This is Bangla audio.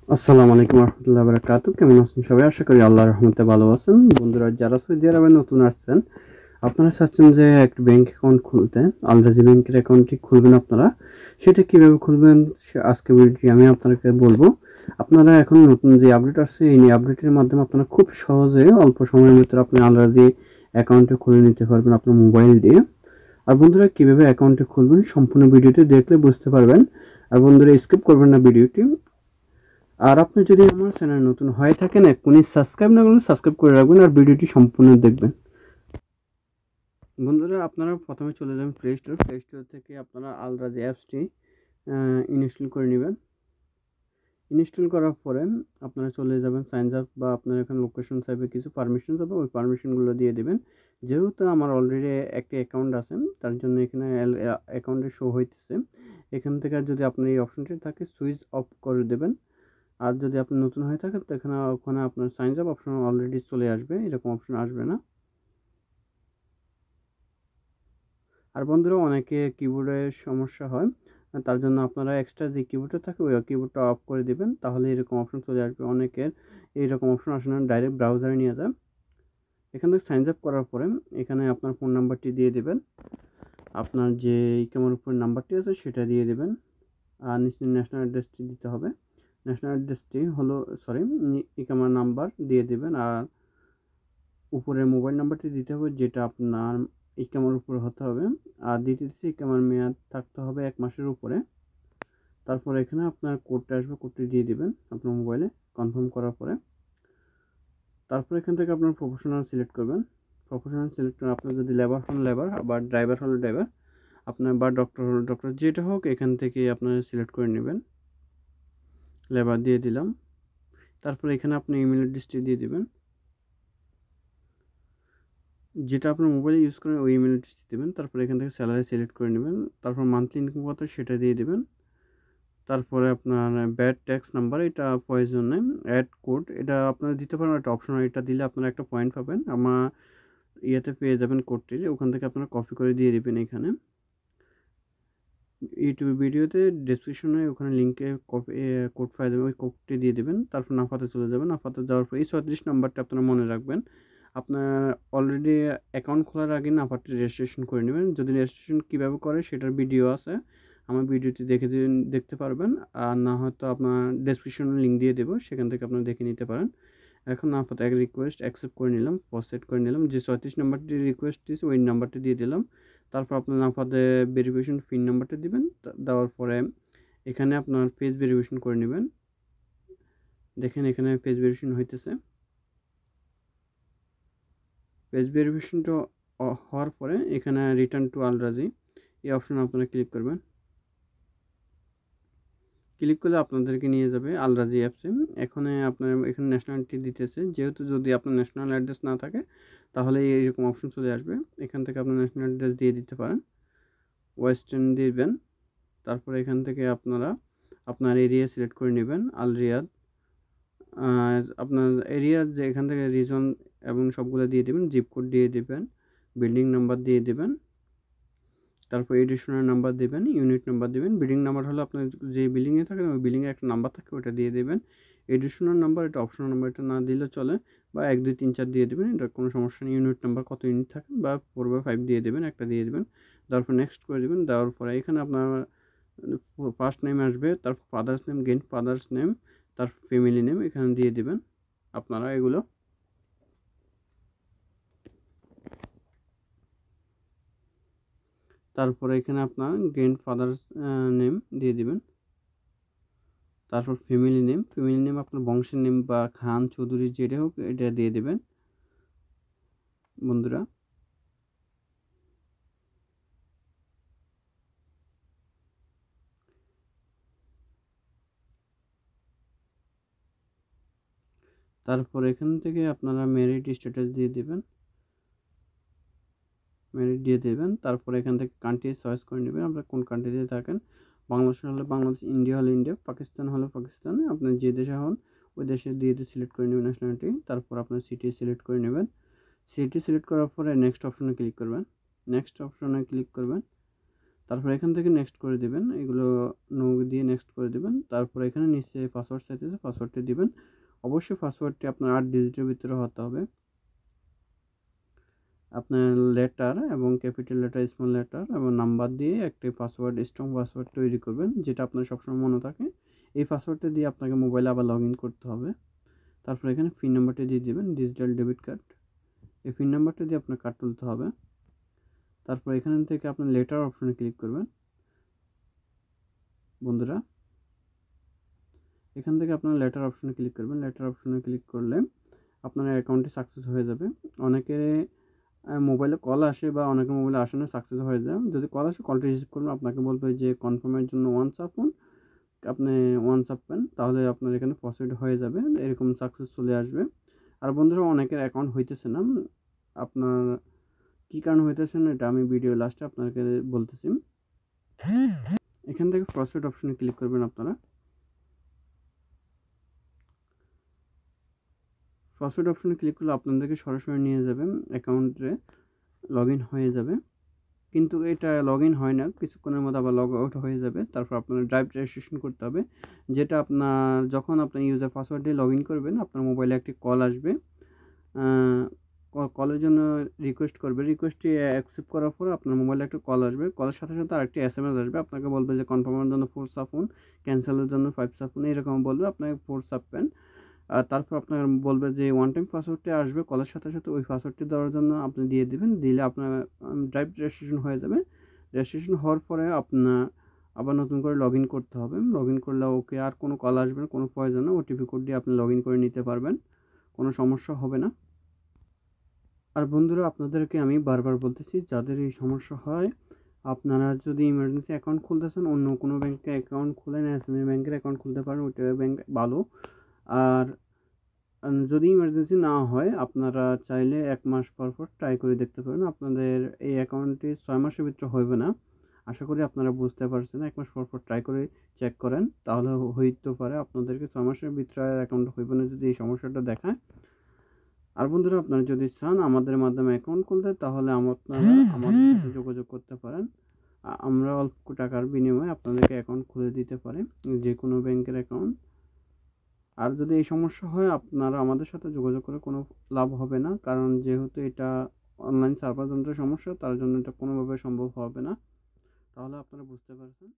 আসসালামু আলাইকুম রহমতুল্লাহ বারাকাতু। কেমন আছেন সবাই? আশা করি আল্লাহর রহমতে ভালো আছেন। বন্ধুরা যারা সৌদি আরবে নতুন আসছেন, আপনারা চাচ্ছেন যে একটা ব্যাংক অ্যাকাউন্ট খুলতে, আল রাজি ব্যাংকের অ্যাকাউন্টটি খুলবেন আপনারা। সেটা কিভাবে খুলবেন আজকে ভিডিওটি আমি আপনাকে বলবো। আপনারা এখন নতুন যে আপডেট আসছে এই আপডেটের মাধ্যমে আপনারা খুব সহজে অল্প সময়ের ভিতরে আপনি আল রাজি অ্যাকাউন্টে খুলে নিতে পারবেন আপনার মোবাইল দিয়ে। আর বন্ধুরা কিভাবে অ্যাকাউন্টটি খুলবেন সম্পূর্ণ ভিডিওটি দেখলে বুঝতে পারবেন। আর বন্ধুরা স্কিপ করবেন না ভিডিওটি। আর আপনি যদি আমার চ্যানেল নতুন হয়ে থাকেন এক্ষুনি সাবস্ক্রাইব না করলে সাবস্ক্রাইব করে রাখবেন আর ভিডিওটি সম্পূর্ণ দেখবেন। বন্ধুরা আপনারা প্রথমে চলে যাবেন প্লে স্টোর থেকে আপনারা আল রাজি অ্যাপসটি ইনস্টল করে নেবেন। ইনস্টল করার পরে আপনারা চলে যাবেন সাইন আপ বা আপনার এখানে লোকেশন চাইবে, কিছু পারমিশন চাইবে, ওই পারমিশনগুলো দিয়ে দেবেন। যেহেতু আমার অলরেডি একটি অ্যাকাউন্ট আছে তার জন্য এখানে অ্যাকাউন্টে শো হইতেছে। এখান থেকে যদি আপনার এই অপশনটি থাকে সুইচ অফ করে দেবেন। আর যদি আপনি নতুন হয়ে থাকেন তো ওখানে আপনার সাইন আপ অপশন অলরেডি চলে আসবে, এরকম অপশন আসবে না। আর বন্ধুরা অনেকে কিবোর্ডের সমস্যা হয়, তার জন্য আপনারা এক্সট্রা যে কিবোর্ডটা থাকে ওই কিবোর্ডটা অফ করে দিবেন, তাহলে এরকম অপশন চলে আসবে। অনেকের এইরকম অপশন আসে না, ডাইরেক্ট ব্রাউজারে নিয়ে যায়। এখান থেকে সাইন আপ করার পরে এখানে আপনার ফোন নাম্বারটি দিয়ে দেবেন, আপনার যে ইকামার উপর নাম্বারটি আছে সেটা দিয়ে দেবেন। আর নিচে ন্যাশনাল অ্যাড্রেসটি দিতে হবে। ন্যাশনাল অ্যাড্রেসটি হলো ইকামার নাম্বার দিয়ে দেবেন। আর উপরের মোবাইল নাম্বারটি দিতে হবে যেটা আপনার ইকামার উপরে হতে হবে। আর দ্বিতীয়টি ইকামার মেয়াদ থাকতে হবে 1 মাসের উপরে। তারপর এখানে আপনার কোডটা আসবে, কোডটি দিয়ে দিবেন আপনার মোবাইলে কনফার্ম করার পরে। তারপর এখান থেকে আপনার প্রফেশনাল সিলেক্ট করবেন। প্রফেশনাল সিলেক্ট করে আপনার যদি লেবার হন লেবার, আবার ড্রাইভার হলে ড্রাইভার, আপনার বা ডক্টর হলে ডক্টর, যেটা হোক এখান থেকে আপনার সিলেক্ট করে নেবেন। লেবার দিয়ে দিলাম। তারপর এখানে আপনি ইমেল অ্যাড্রেসটি দিয়ে দিবেন, যেটা আপনার মোবাইলে ইউজ করেন ওই ইমেল অ্যাড্রেসটি দেবেন। তারপর এখান থেকে স্যালারি সিলেক্ট করে নেবেন। তারপর মান্থলি ইনকাম কত সেটা দিয়ে দেবেন। তারপরে আপনার ব্যাড ট্যাক্স নাম্বার, এটা প্রয়োজন নেই। অ্যাড কোড এটা আপনারা দিতে পারেন, একটা অপশনাল, এটা দিলে আপনারা একটা পয়েন্ট পাবেন। আমার ইয়েতে পেয়ে যাবেন কোডটি, ওখান থেকে আপনারা কপি করে দিয়ে দেবেন। এখানে ইউটিউব ভিডিওতে ডেসক্রিপশনে ওখানে লিঙ্কে কপি কোড পাওয়া যাবে, ওই কোডটি দিয়ে দেবেন। তারপর নাফাতে চলে যাবেন। নাফাতে যাওয়ার পর এই 34 নাম্বারটা আপনারা মনে রাখবেন। আপনার অলরেডি অ্যাকাউন্ট খোলার আগে নাম্বারটি রেজিস্ট্রেশন করে নেবেন। যদি রেজিস্ট্রেশন কীভাবে করে সেটার ভিডিও আছে, আমার ভিডিওটি দেখতে পারবেন। আর না হয়তো আপনার ডেসক্রিপশনে লিঙ্ক দিয়ে দেবো, সেখান থেকে আপনারা দেখে নিতে পারেন। এখন আপাতত এক রিকোয়েস্ট অ্যাকসেপ্ট করে নিলাম, প্রসেড করে নিলাম। যে 34 নাম্বারটি রিকোয়েস্ট দিয়েছে ওই নাম্বারটি দিয়ে দিলাম। তারপর আপনার আপাতত ভেরিফিকেশন পিন নাম্বারটা দিবেন। দেওয়ার পরে এখানে আপনার পেজ ভেরিফিকেশন করে নেবেন। দেখেন এখানে পেজ ভেরিফিকেশন হইতেছে। পেজ ভেরিফিকেশনটা হওয়ার পরে এখানে রিটার্ন টু আল রাজি এই অপশনে আপনারা ক্লিক করবেন। ক্লিক করলে আপনাদেরকে নিয়ে যাবে আল রাজি অ্যাপসে। এখানে আপনার এখানে ন্যাশনালিটি দিতেছে, যেহেতু যদি আপনার ন্যাশনাল অ্যাড্রেস না থাকে তাহলে এইরকম অপশন চলে আসবে। এখান থেকে আপনার ন্যাশনাল অ্যাড্রেস দিয়ে দিতে পারেন, ওয়েস্টার্ন দিবেন। তারপরে এখান থেকে আপনারা আপনার এরিয়া সিলেক্ট করে নেবেন, আল রিয়াদ। আপনার এরিয়ার যে এখান থেকে রিজন এবং সবগুলো দিয়ে দেবেন, জিপ কোড দিয়ে দেবেন, বিল্ডিং নাম্বার দিয়ে দেবেন, তারপর এডিশনাল নাম্বার দেবেন, ইউনিট নাম্বার দেবেন। বিল্ডিং নাম্বার হলো আপনার যে বিল্ডিংয়ে থাকেন ওই বিল্ডিংয়ে একটা নাম্বার থাকে ওটা দিয়ে দেবেন। এডিশনাল নাম্বার এটা অপশনাল নাম্বার, এটা না দিলেও চলে, বা 1 2 3 4 দিয়ে দেবেন, এটা কোনো সমস্যা নেই। ইউনিট নাম্বার কত ইউনিট থাকে বা 4/5 দিয়ে দেবেন, একটা দিয়ে দেবেন। তারপর নেক্সট করে দেবেন। দেওয়ার পরে এখানে আপনার ফার্স্ট নেম আসবে, তারপর father's name, grand father's name, তারপর ফ্যামিলি নেম এখানে দিয়ে দেবেন আপনারা এগুলো। তারপরে এখানে আপনার গ্র্যান্ড ফাদার্স নেম দিয়ে দিবেন। তারপর ফ্যামিলি নেম আপনার বংশের নেম বা খান চৌধুরী যেটা হোক এটা দিয়ে দেবেন বন্ধুরা। তারপর এখান থেকে আপনারা ম্যারিড স্ট্যাটাস দিয়ে দেবেন, ম্যারিড দিয়ে দেবেন। তারপর এখান থেকে কান্ট্রি চয়েস করে নেবেন, আপনারা কোন কান্ট্রিতে থাকেন। বাংলাদেশ হলে বাংলাদেশ, ইন্ডিয়া হলে ইন্ডিয়া, পাকিস্তান হলে পাকিস্তান, আপনার যে দেশে হন ওই দেশে দিয়ে সিলেক্ট করে নেবেন ন্যাশনালিটি। তারপর আপনার সিটি সিলেক্ট করে নেবেন। সিটি সিলেক্ট করার পরে নেক্সট অপশনে ক্লিক করবেন। নেক্সট অপশনে ক্লিক করবেন। তারপর এখান থেকে নেক্সট করে দিবেন, এগুলো নো দিয়ে নেক্সট করে দিবেন। তারপর এখানে নিচে পাসওয়ার্ড চাইতেছে, পাসওয়ার্ডটি দিবেন। অবশ্যই পাসওয়ার্ডটি আপনার 8 ডিজিটের ভিতরে হতে হবে। আপনার লেটার এবং ক্যাপিটাল লেটার, স্মল লেটার এবং নাম্বার দিয়ে একটি পাসওয়ার্ড, স্ট্রং পাসওয়ার্ড তৈরি করবেন, যেটা আপনার সবসময় মনে থাকে। এই পাসওয়ার্ডটা দিয়ে আপনাকে মোবাইলে আবার লগ ইন করতে হবে। তারপর এখানে পিন নাম্বারটি দিয়ে দিবেন, ডিজিটাল ডেবিট কার্ড। এই পিন নাম্বারটা দিয়ে আপনার কার্ড তুলতে হবে। তারপর এখান থেকে আপনার লেটার অপশনে ক্লিক করবেন। বন্ধুরা, এখান থেকে আপনার লেটার অপশনে ক্লিক করবেন। লেটার অপশনে ক্লিক করলে আপনার অ্যাকাউন্টটি সাকসেস হয়ে যাবে। অনেকের মোবাইলে কল আসে বা অনেকের মোবাইলে আসে না, সাকসেস হয়ে যায়। যদি কল আসে, কলটি রিসিভ করবেন, আপনাকে বলবে যে কনফার্মের জন্য ওয়ান চাপুন। আপনি ওয়ান চাপবেন, তাহলে আপনার এখানে প্রসিড হয়ে যাবে, এরকম সাকসেস চলে আসবে। আর বন্ধুরা, অনেকের অ্যাকাউন্ট হইতেছে না, আপনার কী কারণ হইতেছে না এটা আমি ভিডিও লাস্টে আপনাকে বলতেছি। এখান থেকে প্রসিড অপশনে ক্লিক করবেন আপনারা। প্রসিড অপশনে ক্লিক করলে আপনাদেরকে সরাসরি নিয়ে যাবে অ্যাকাউন্টে, লগ ইন হয়ে যাবে। কিন্তু এটা লগ ইন হয় না, কিছুক্ষণের মধ্যে আবার লগ আউট হয়ে যাবে। তারপর আপনার ড্রাইভ রেজিস্ট্রেশন করতে হবে, যেটা আপনার যখন আপনার ইউজার পাসওয়ার্ড দিয়ে লগ ইন করবেন, আপনার মোবাইলে একটি কল আসবে। কলের জন্য রিকোয়েস্ট করবে, রিকোয়েস্টটি অ্যাকসেপ্ট করার পর আপনার মোবাইলে একটা কল আসবে। কলের সাথে সাথে আরেকটি SMS আসবে, আপনাকে বলবে যে কনফার্মের জন্য 4 চাপুন, ক্যান্সেলের জন্য 5 চাপুন, এরকম বলবে। আপনাকে 4 চাপবেন। আর তারপর আপনার বলবে যে ওয়ান টাইম পাসওয়ার্ডটি আসবে কলের সাথে সাথে, ওই পাসওয়ার্ডটি দেওয়ার জন্য আপনি দিয়ে দিবেন। দিলে আপনার ড্রাইভ রেজিস্ট্রেশন হয়ে যাবে। রেজিস্ট্রেশন হওয়ার পরে আপনার আবার নতুন করে লগ ইন করতে হবে। লগ ইন করলে ওকে আর কোনো কল আসবে না, কোনো প্রয়োজন না। ওটিপি কোড দিয়ে আপনি লগ ইন করে নিতে পারবেন, কোনো সমস্যা হবে না। আর বন্ধুরা, আপনাদেরকে আমি বারবার বলতেছি, যাদের এই সমস্যা হয়, আপনারা যদি ইমার্জেন্সি অ্যাকাউন্ট খুলতে চান, অন্য কোনো ব্যাংকে অ্যাকাউন্ট খুলেন, এসএমই ব্যাংকের অ্যাকাউন্ট খুলতে পারেন, ওইটা ব্যাংক ভালো। আর যদি ইমার্জেন্সি না হয়, আপনারা চাইলে 1 মাস পর পর ট্রাই করে দেখতে পারেন। আপনাদের এই অ্যাকাউন্টটি 6 মাসের ভিতরে হইবে না। আশা করি আপনারা বুঝতে পারছেন। 1 মাস পর পর ট্রাই করে চেক করেন, তাহলে হইতে পারে আপনাদেরকে 6 মাসের ভিতরে অ্যাকাউন্ট হইবে না, যদি এই সমস্যাটা দেখায়। আর বন্ধুরা, আপনারা যদি চান আমাদের মাধ্যমে অ্যাকাউন্ট খুলতে, তাহলে আপনারা আমাদের সাথে যোগাযোগ করতে পারেন। আমরা অল্প টাকার বিনিময়ে আপনাদেরকে অ্যাকাউন্ট খুলে দিতে পারি, যে কোনো ব্যাংকের অ্যাকাউন্ট। আর যদি এই সমস্যা হয়, আপনারা আমাদের সাথে যোগাযোগ করে কোনো লাভ হবে না, কারণ যেহেতু এটা অনলাইন সার্ভার যন্ত্রের সমস্যা, তার জন্য এটা কোনোভাবে সম্ভব হবে না। তাহলে আপনারা বুঝতে পারছেন।